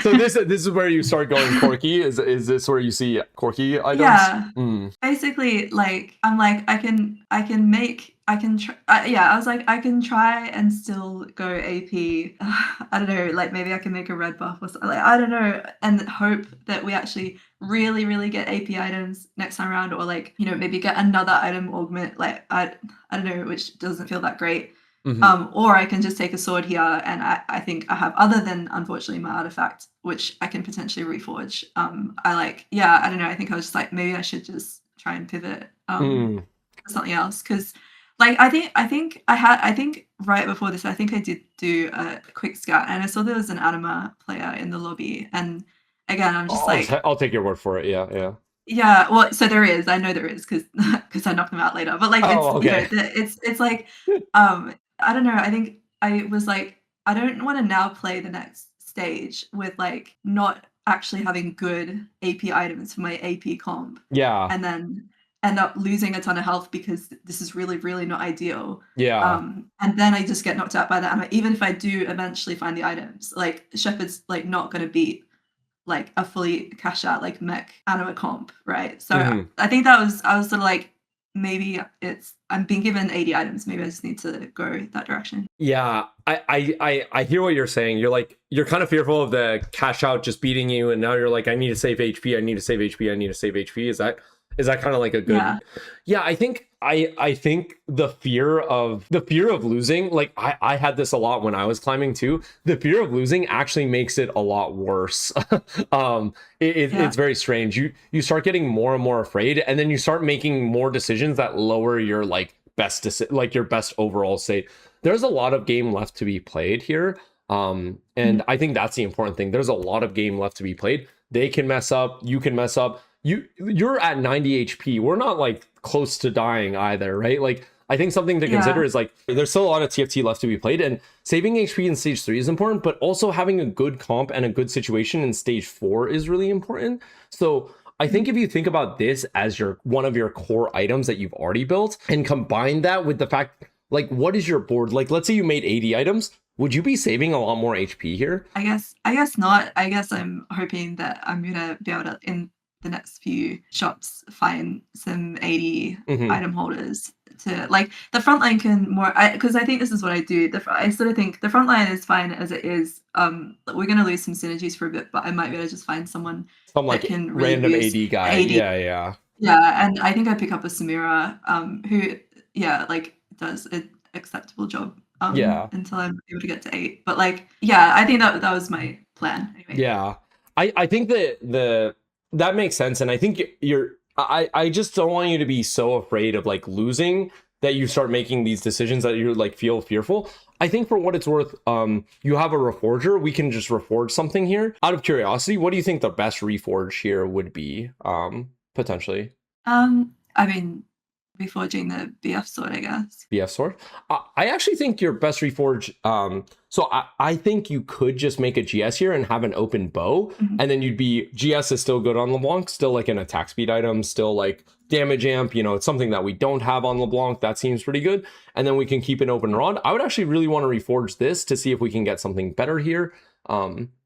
So this is where you start going quirky. Is this where you see quirky items? Yeah. Basically, like I'm like I can make I can try yeah, I was like I can try and still go AP. I don't know, like maybe I can make a red buff or something. Like I don't know, and hope that we actually really get AP items next time around, or like maybe get another item augment. Like I don't know, which doesn't feel that great. Hmm. Or I can just take a sword here, and I think I have, other than unfortunately my artifact, which I can potentially reforge. Yeah, I don't know. I think I was just like, maybe I should just try and pivot Mm. for something else, because like I think right before this, I think I did do a quick scout, and I saw there was an anima player in the lobby, and again, I'm just like, I'll take your word for it. Yeah, yeah. yeah, well, so there is. I know there is because I knocked them out later. But like it's Oh, okay. it's like I don't know. I think I was like, I don't want to now play the next stage with like not actually having good AP items for my AP comp, Yeah, and then end up losing a ton of health because this is really not ideal. yeah. And then I just get knocked out by that. And even if I do eventually find the items, like Shepard's like not going to beat like a fully cash out like mech anima comp, right? So Hmm. I think I was sort of like, maybe I'm being given 80 items. Maybe I just need to go that direction. Yeah, I hear what you're saying. You're kind of fearful of the cash out just beating you, and now you're like, I need to save HP. I need to save HP. I need to save HP. Is that kind of like a good? Yeah. Yeah, I think the fear of losing, like I had this a lot when I was climbing too. The fear of losing actually makes it a lot worse. It's Yeah. very strange. You start getting more and more afraid, and then you start making more decisions that lower your like like your best overall state. There's a lot of game left to be played here. And Mhm. I think that's the important thing. There's a lot of game left to be played. They can mess up, you can mess up. You're at 90 HP. We're not like close to dying either, right? Like I think something to consider Yeah. is like there's still a lot of TFT left to be played, and saving HP in stage 3 is important, but also having a good comp and a good situation in stage 4 is really important. So I think Mhm. if you think about this as your one of your core items that you've already built and combine that with the fact, like, what is your board? Like, let's say you made 80 items. Would you be saving a lot more HP here? I guess not. I guess I'm hoping that I'm gonna be able to, in the next few shops, find some 80 Hmm. item holders to like the front line can more, because I think this is what I do. I sort of think the front line is fine as it is. We're gonna lose some synergies for a bit, but I might be able to just find someone Some that like can really random boost AD the guy. 80. Yeah, yeah. Yeah, and I think I pick up a Samira, who, yeah, like does an acceptable job Yeah. until I'm able to get to 8. But like, yeah, I think that was my plan anyway. Yeah. I think that makes sense. And I think I just don't want you to be so afraid of like losing that you start making these decisions that you like feel fearful. I think for what it's worth, you have a reforger. We can just reforge something here. Out of curiosity, what do you think the best reforge here would be? Potentially. I mean, reforging the BF sword, I guess. BF sword. I actually think your best reforge. So I think you could just make a GS here and have an open bow, Mhm. and then you'd be GS is still good on LeBlanc, still like an attack speed item, still like damage amp. It's something that we don't have on LeBlanc. That seems pretty good. And then we can keep an open rod. I would actually really want to reforge this to see if we can get something better here.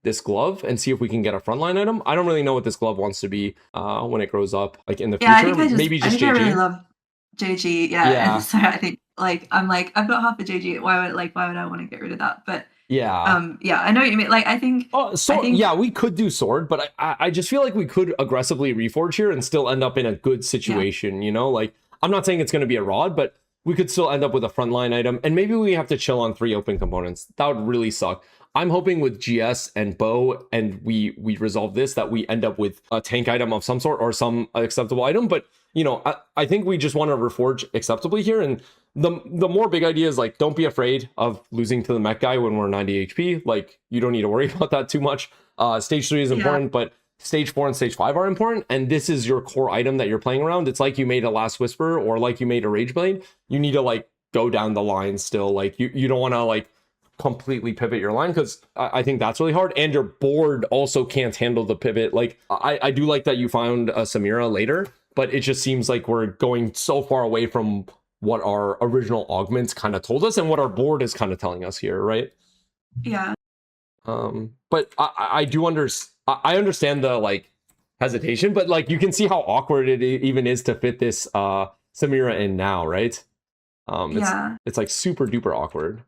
This glove and see if we can get a frontline item. I don't really know what this glove wants to be when it grows up, like in the Yeah, future. Maybe I just think I really JG. love JG. Yeah, and Yeah. so I think like I'm like I've got half a JG. Why would I want to get rid of that? But Yeah. yeah, I know what you mean. Like Oh, I sword. think Yeah, we could do sword, but I just feel like we could aggressively reforge here and still end up in a good yeah. situation. Like I'm not saying it's going to be a rod, but we could still end up with a frontline item, and maybe we have to chill on 3 open components. That would really suck. I'm hoping with GS and bow, and we resolve this, that we end up with a tank item of some sort or some acceptable item. But I think we just want to reforge acceptably here, and the more big idea is like, don't be afraid of losing to the mech guy when we're 90 HP. Like, you don't need to worry about that too much. Stage 3 is Yeah. important, but stage 4 and stage 5 are important, and this is your core item that you're playing around. It's like you made a Last Whisper or like you made a Rage Blade. You need to like go down the line still. Like, you don't want to like completely pivot your line, because I think that's really hard, and your board also can't handle the pivot. Like, I do like that you found a Samira later, but it just seems like we're going so far away from what our original augments kind of told us and what our board is kind of telling us here, right? Yeah. But I do I understand the like hesitation, but like you can see how awkward it even is to fit this Samira in now, right? Yeah. It's like super duper awkward.